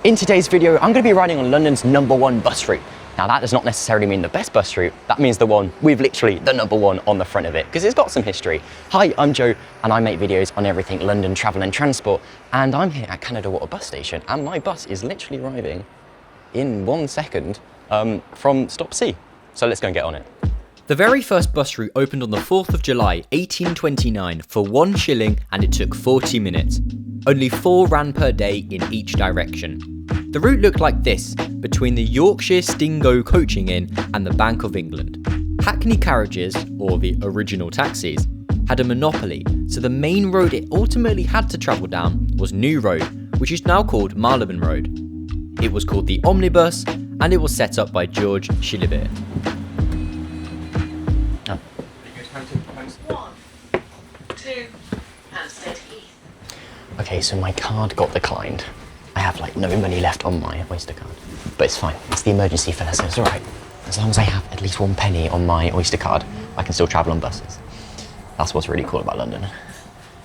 In today's video, I'm going to be riding on London's #1 bus route. Now that does not necessarily mean the best bus route, that means the one with literally the #1 on the front of it, because it's got some history. Hi, I'm Joe, and I make videos on everything London travel and transport, and I'm here at Canada Water bus station, and my bus is literally arriving in 1 second from stop C. So let's go and get on it. The very first bus route opened on the 4th of July 1829 for 1 shilling, and it took 40 minutes. Only 4 ran per day in each direction. The route looked like this, between the Yorkshire Stingo Coaching Inn and the Bank of England. Hackney carriages, or the original taxis, had a monopoly, so the main road it ultimately had to travel down was New Road, which is now called Marylebone Road. It was called the Omnibus, and it was set up by George Shilibert. Okay, so my card got declined. I have like no money left on my Oyster card, but it's fine. It's the emergency fare, so it's all right. As long as I have at least 1 penny on my Oyster card, I can still travel on buses. That's what's really cool about London.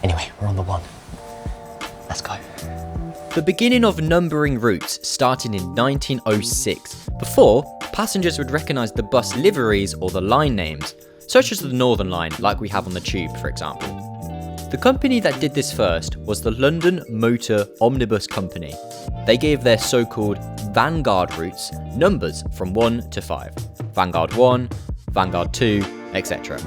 Anyway, we're on the 1. Let's go. The beginning of numbering routes started in 1906. Before, passengers would recognise the bus liveries or the line names, such as the Northern Line, like we have on the Tube, for example. The company that did this first was the London Motor Omnibus Company. They gave their so-called Vanguard routes numbers from 1 to 5. Vanguard 1, Vanguard 2, etc.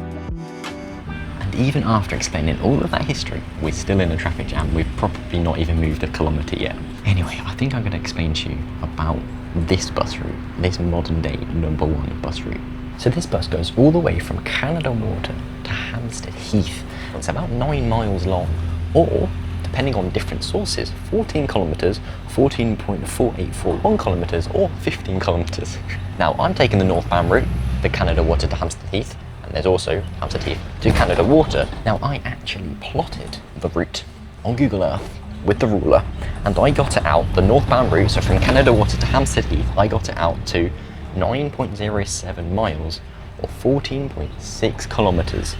And even after explaining all of that history, we're still in a traffic jam. We've probably not even moved a kilometre yet. Anyway, I think I'm going to explain to you about this bus route, this modern day #1 bus route. So this bus goes all the way from Canada Water to Hampstead Heath. It's about 9 miles long, or, depending on different sources, 14 kilometres, 14.4841 kilometres, or 15 kilometres. Now, I'm taking the northbound route, the Canada Water to Hampstead Heath, and there's also Hampstead Heath to Canada Water. Now, I actually plotted the route on Google Earth with the ruler, and I got it out, the northbound route, so from Canada Water to Hampstead Heath, I got it out to 9.07 miles, or 14.6 kilometres.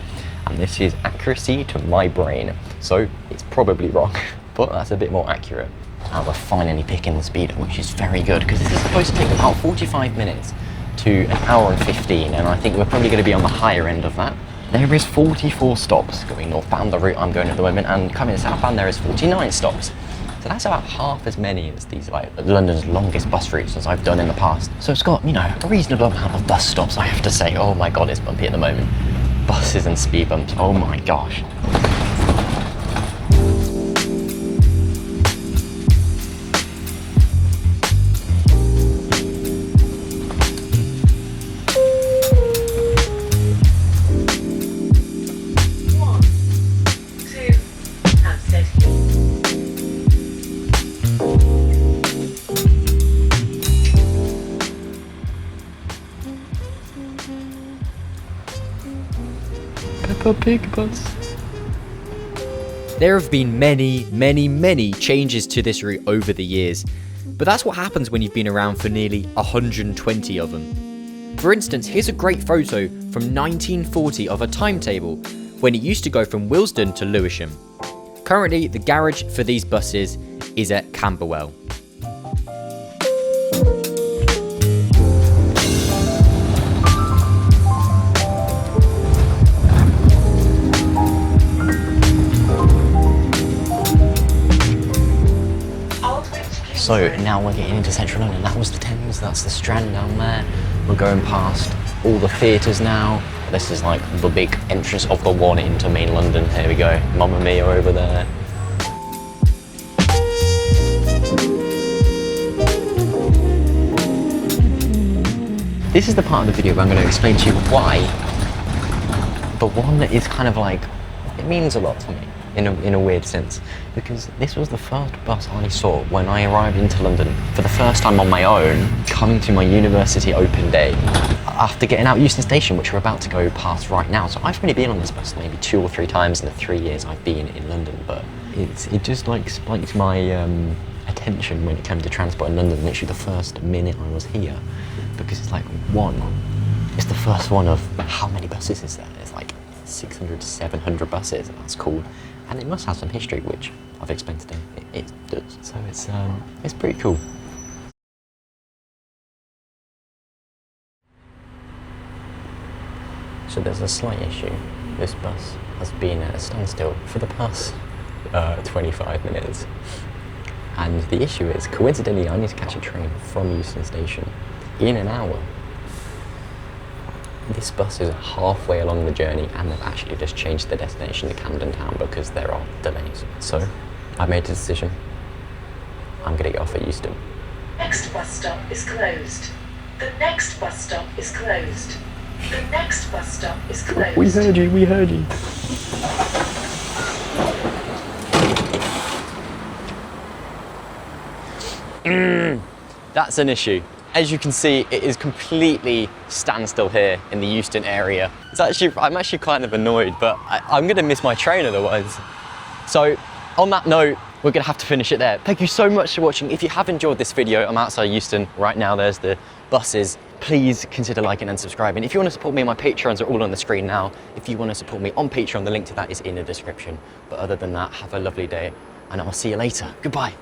And this is accuracy to my brain, so it's probably wrong, but that's a bit more accurate. Now we're finally picking the speed, which is very good, because this is supposed to take about 45 minutes to 1 hour and 15, and I think we're probably going to be on the higher end of that. There is 44 stops going northbound, the route I'm going at the moment, and coming southbound there is 49 stops. So that's about half as many as these, like, London's longest bus routes as I've done in the past. So it's got, you know, a reasonable amount of bus stops, I have to say. Oh my god, it's bumpy at the moment. Buses and speed bumps, oh my gosh. Big bus. There have been many changes to this route over the years, but that's what happens when you've been around for nearly 120 of them. For instance, here's a great photo from 1940 of a timetable when it used to go from Willesden to Lewisham. Currently, the garage for these buses is at Camberwell. So now we're getting into central London. That was the Thames, that's the Strand down there. We're going past all the theatres now. This is like the big entrance of the 1 into main London. Here we go, Mamma Mia over there. This is the part of the video where I'm going to explain to you why the 1 is kind of like, it means a lot to me. In a weird sense, because this was the first bus I saw when I arrived into London for the first time on my own, coming to my university open day, after getting out Euston Station, which we're about to go past right now. So I've only been on this bus maybe 2 or 3 times in the 3 years I've been in London, but it just like spiked my attention when it came to transport in London, literally the first minute I was here, because it's like it's the first one of how many buses is there? It's like 600 to 700 buses, and that's cool. And it must have some history, which I've explained today. It does. So it's pretty cool. So there's a slight issue. This bus has been at a standstill for the past 25 minutes. And the issue is, coincidentally, I need to catch a train from Euston Station in an hour. This bus is halfway along the journey and they've actually just changed the destination to Camden Town because there are delays. So I made a decision. I'm gonna get off at Euston. Next bus stop is closed. The next bus stop is closed. The next bus stop is closed. We heard you, we heard you. That's an issue. As you can see, it is completely standstill here in the Euston area. I'm actually kind of annoyed, but I'm gonna miss my train otherwise. So on that note, we're gonna have to finish it there. Thank you so much for watching. If you have enjoyed this video, I'm outside Euston right now. There's the buses. Please consider liking and subscribing. If you want to support me, my Patreons are all on the screen now. If you want to support me on Patreon, the link to that is in the description. But other than that, have a lovely day and I'll see you later. Goodbye.